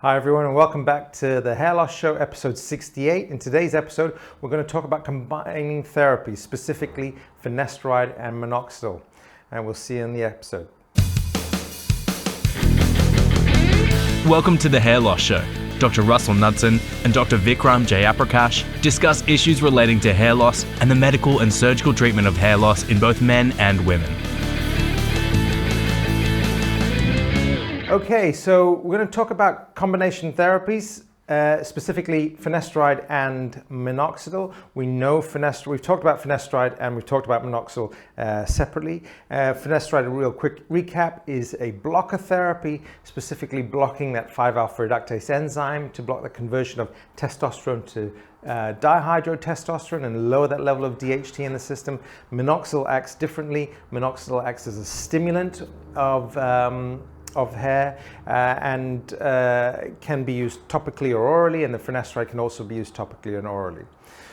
Hi everyone and welcome back to the Hair Loss Show, episode 68. In today's episode, we're going to talk about combining therapies, specifically finasteride and minoxidil. And we'll see you in the episode. Welcome to the Hair Loss Show. Dr. Russell Knudsen and Dr. Vikram Jayaprakash discuss issues relating to hair loss and the medical and surgical treatment of hair loss in both men and women. Okay, so we're going to talk about combination therapies, specifically finasteride and minoxidil. We know we've talked about finasteride and we've talked about minoxidil separately. Finasteride, a real quick recap, is a blocker therapy, specifically blocking that 5-alpha reductase enzyme to block the conversion of testosterone to dihydrotestosterone and lower that level of DHT in the system. Minoxidil acts differently. Minoxidil acts as a stimulant of hair and can be used topically or orally, and the finasteride can also be used topically and orally.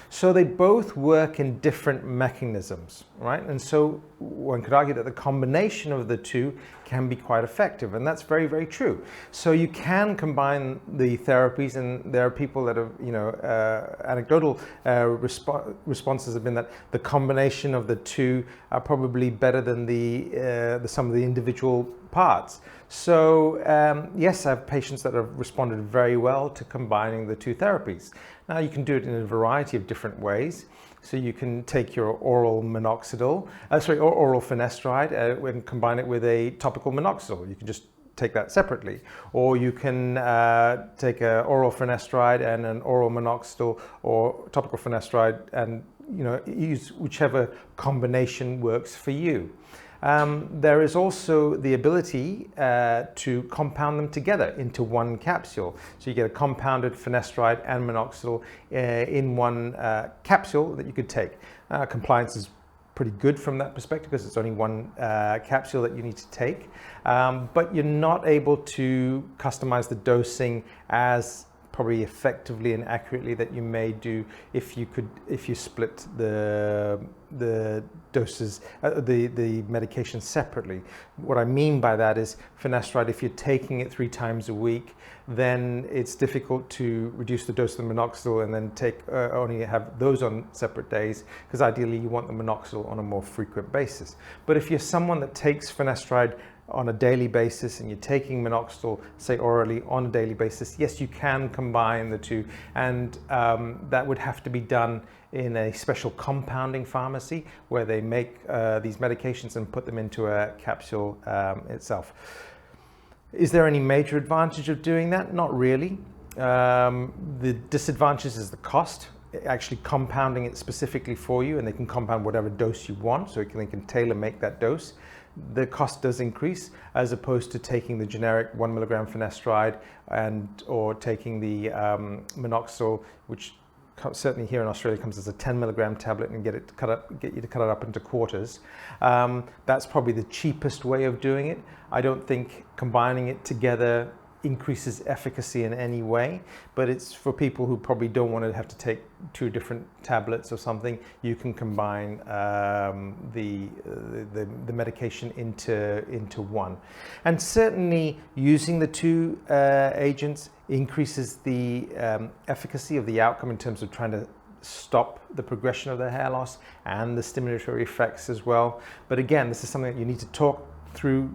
So they both work in different mechanisms, right? And so one could argue that the combination of the two can be quite effective, and that's very, very true. So you can combine the therapies, and there are people that have, anecdotal responses have been that the combination of the two are probably better than the some of the individual parts. So yes, I have patients that have responded very well to combining the two therapies. Now you can do it in a variety of different ways. So you can take your oral minoxidil, or oral finasteride, and combine it with a topical minoxidil. You can just take that separately, or you can take an oral finasteride and an oral minoxidil, or topical finasteride, and use whichever combination works for you. There is also the ability to compound them together into one capsule. So you get a compounded finasteride and minoxidil in one capsule that you could take. Compliance is pretty good from that perspective because it's only one capsule that you need to take, but you're not able to customize the dosing as probably effectively and accurately that you may do if you split the doses, the medication separately. What I mean by that is finasteride, if you're taking it 3 times a week, then it's difficult to reduce the dose of the minoxidil and then only have those on separate days, because ideally you want the minoxidil on a more frequent basis. But if you're someone that takes finasteride on a daily basis and you're taking minoxidil, say orally, on a daily basis, yes, you can combine the two, and that would have to be done in a special compounding pharmacy where they make these medications and put them into a capsule itself. Is there any major advantage of doing that? Not really. The disadvantage is the cost. Actually compounding it specifically for you, and they can compound whatever dose you want, so they can tailor make that dose. The cost does increase, as opposed to taking the generic 1 milligram finasteride or taking the minoxidil, which certainly here in Australia comes as a 10 milligram tablet, and get you to cut it up into quarters. That's probably the cheapest way of doing it. I don't think combining it together increases efficacy in any way, but it's for people who probably don't want to have to take 2 different tablets or something. You can combine the medication into one, and certainly using the 2 agents increases the efficacy of the outcome in terms of trying to stop the progression of the hair loss and the stimulatory effects as well. But again, this is something that you need to talk through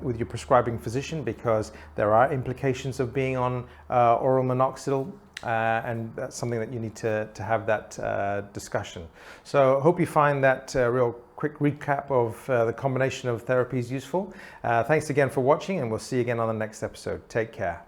with your prescribing physician, because there are implications of being on oral minoxidil, and that's something that you need to have that discussion. So I hope you find that real quick recap of the combination of therapies useful. Thanks again for watching, and we'll see you again on the next episode. Take care.